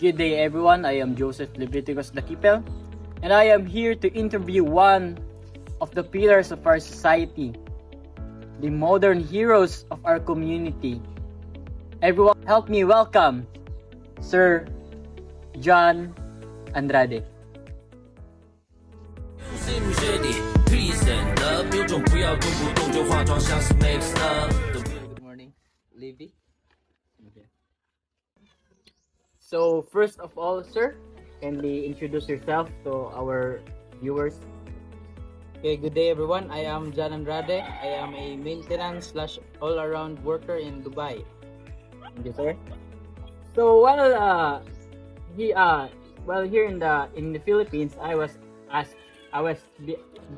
Good day everyone, I am Joseph Leviticus Dakipel and I am here to interview one of the pillars of our society, the modern heroes of our community. Everyone help me welcome Sir John Andrade. Good morning, Levy. So first of all, sir, kindly introduce yourself to our viewers. Okay, good day everyone. I am John Andrade. I am a maintenance / all-around worker in Dubai. Thank you, sir. So here in the Philippines, I was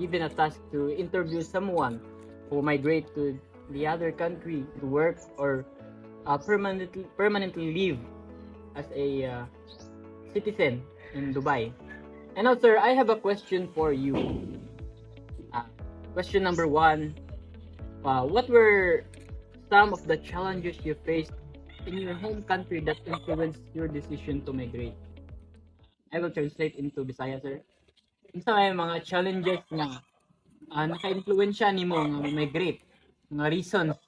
given a task to interview someone who migrate to the other country to work or permanently live as a citizen in Dubai. And now, sir, I have a question for you. Question number one: what were some of the challenges you faced in your home country that influenced your decision to migrate? I will translate into Bisaya, sir. Unsa may mga challenges nga naka-impluwensya nimo nga migrate? Mga reasons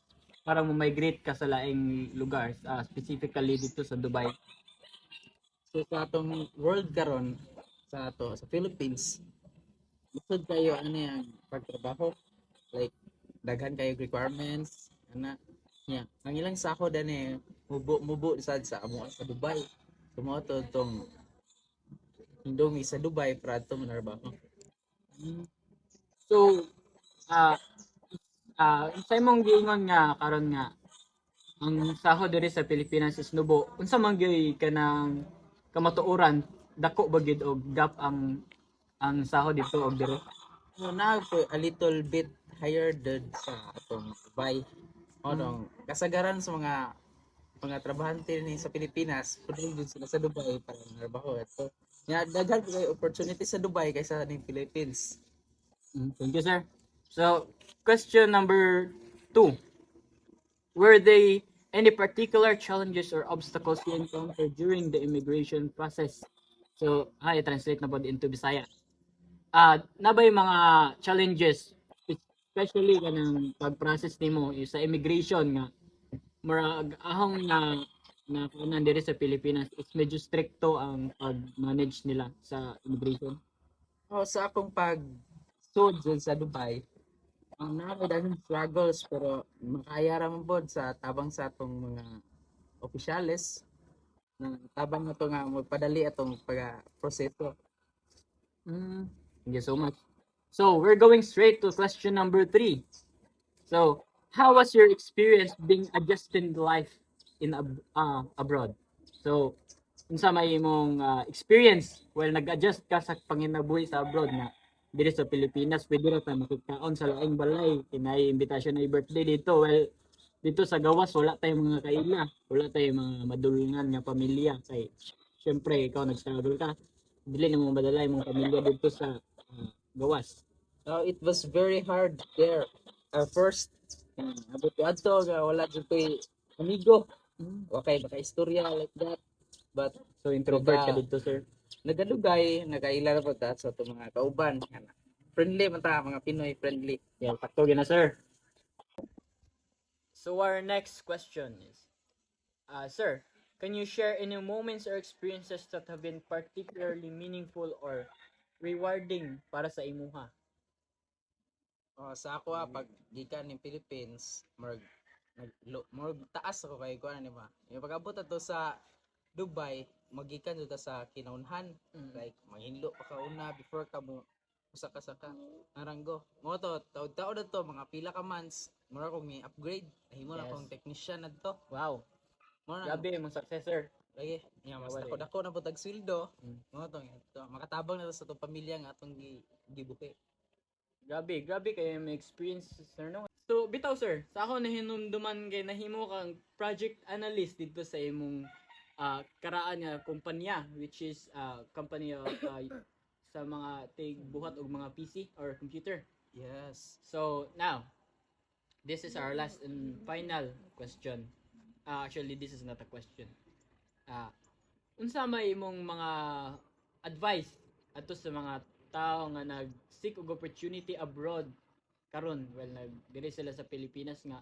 para mo migrate ka sa laing lugar, specifically dito sa Dubai. So sa atong world karon sa Philippines, lisod kayo yang pagtrabaho, like daghan kayo requirements ang ilang sahod mubo sad sa amo sa Dubai. Sumo to tong Indomie sa Dubai para ato manarbaho. So, sa imong giingon nga karon nga ang sahod diri sa Pilipinas is nubo. Unsa man gyud kanang kamatuoran, dako ba gyud og gap ang sahod dito og diri? So na po a little bit higher than sa atong Dubai. Kasagaran sa mga trabahante ni sa Pilipinas, pwede din sila sa Dubai para manarbaho. So, daghan po kayo opportunity sa Dubai kaysa sa Philippines. Thank you, sir. So, question number 2. Were there any particular challenges or obstacles you encountered during the immigration process? So, i-translate na po into Bisaya. Nabay mga challenges, especially kanang pag-process nimo sa immigration nga murag ahong na kunan diri sa Pilipinas is medyo stricto ang pag-manage nila sa immigration. Sa akong pag-sud sa Dubai, ang daghang struggles pero makaya ra man pod sa tabang sa atong mga opisyales na tabang na to nga magpadali atong pag-proseso. Thank you so much. So, we're going straight to question number 3. So, how was your experience being adjusting life in abroad? So, unsa may imong experience while nag-adjust ka sa panginabuhi sa abroad na diri sa Pilipinas, pwede ra tayo makikaon sa laing balay, kinay imbitasyon na birthday dito. Well, dito sa gawas wala tayong mga kaila, wala tayong mga madulungan nga pamilya kay syempre ikaw nag-struggle ka. Dili na mo madala imong pamilya dito sa gawas. It was very hard there. First, abot ko adto nga wala jud koy amigo. Okay, baka istorya like that. But So introvert ka dito, sir. nagadugay, nagaila ra po ta sa itong mga kauban. Friendly man ta, mga Pinoy friendly. Yeah, pakto na, sir. So our next question is, sir, can you share any moments or experiences that have been particularly meaningful or rewarding para sa imuha? Sa ako pag gikan ng Philippines, more taas ako kay kuan ba. Yung pag-abot ato sa Dubai, magikan jud ta sa kinahunhan. Like maghinlo pa ka una before ka mo saka naranggo. Mo to taud-taud to mga pila ka months, mura ko mi upgrade. Ahimo na kong technician adto. Wow. Mo na Grabe mong successor. lagi nya mas dako na pud sweldo. Mo to makatabang na to sa tong pamilya nga atong gibuhi. Grabe kayo may experience, sir, no? So, bitaw, sir, sa ako nahinumduman kay nahimo kang project analyst dito sa imong karaan nga kumpanya, which is company of sa mga buhat og mga PC or computer. Yes. So, now, this is our last and final question. Actually, this is not a question. unsa may imong mga advice ato sa mga tao nga nag-seek og opportunity abroad karon, well, diri sila sa Pilipinas nga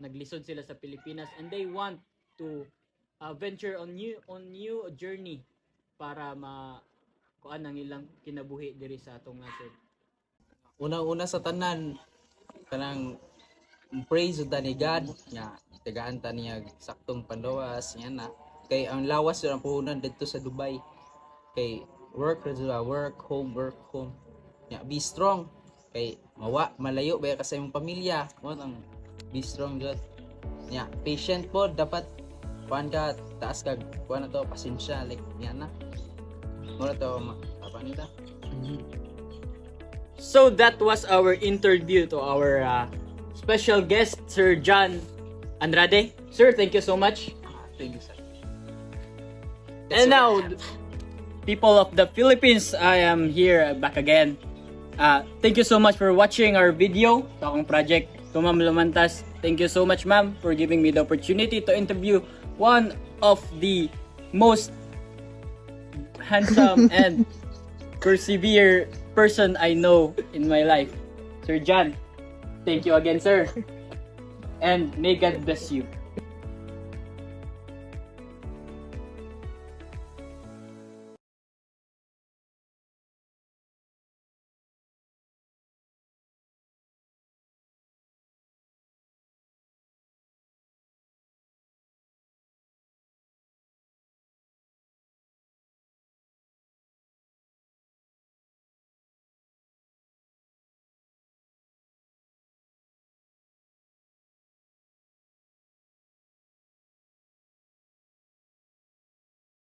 naglisod sila sa Pilipinas and they want to venture on new journey para kuan ang ilang kinabuhi diri sa atong nasod. Unang-una sa tanan, kanang praise ta ni God nga tagaan ta niya saktong pandawas nga na kay ang lawas ra ang puhunan didto sa Dubai kay work ra sila, work home nya be strong kay malayo ba ka sa imong pamilya mo ang be strong jud nya patient po dapat kuan ka taas ka kuan na to pasensya like nya na mo na to apa nita. So that was our interview to our special guest, Sir John Andrade. Sir, thank you so much. Thank you sir. And now, people of the Philippines, I am here back again. Thank you so much for watching our video sa akong project, Tumam Lumantas. Thank you so much, ma'am, for giving me the opportunity to interview one of the most handsome and persevere person I know in my life. Sir John, thank you again, sir. And may God bless you.